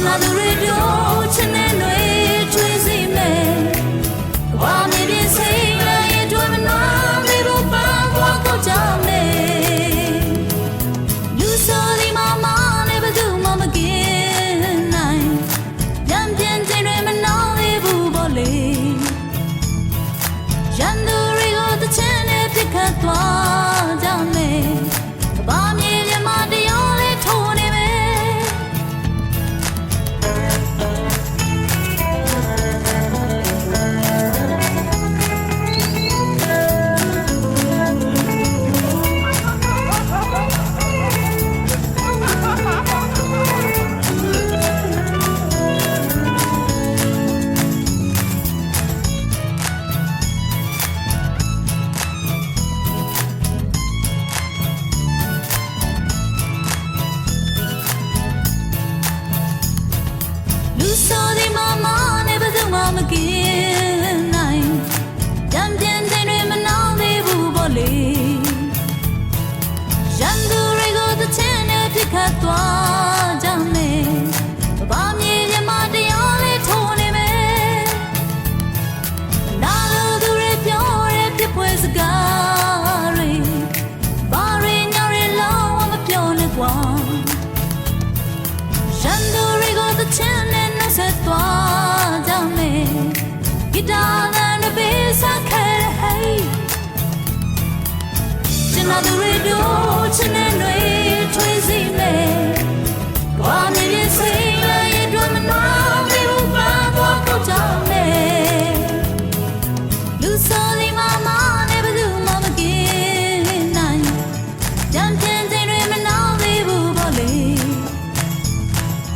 လာသူတွေပြောချင်တဲ့တွေချွေးစီမယ်ဘာမင်းပြင်းစိတ်လည်းရဲ့တွေ့မနာမေဖို့ပန်းဘွားကိုကြောက်နေလူဆိုဒီမမနဲ့ဘယ်သူမှမကင်းနိုင်ပြန်ပြန်ချင်းတွေမနှောင်းသေးဘူးပေါ့လေရန်သူတွေကိုတချင်နဲ့ပြစ်ခတ်သွားကြမယ်ဘာမင်းပြမတရားလေးထိုးနေမယ်လူဆိုဒီမမနဲ့ဘယ်သူမှမကင်းနိုင်ပြန်ပြန်ချင်းတွေမနှောင်းသေးဘူးပေါ့လေရန်သူတွေကိုတချင်နဲ့ပြစ်ခတ်သွားကြမယ်ဘာမြေမြမတရားလေးထိုးနေမယ်နာလို့သူတွေပြောတဲ့ပြစ်ပွဲစကားတွေဘာတွေညတွေလုံးဝမပြောနဲ့ကွာရန်သူတွေကိုတချင်နဲ့ဆက်သွားကြမယ်ဂီတာနဲ့ဘေးစားခဲဟဲ့ကျန်တဲ့သူတွေ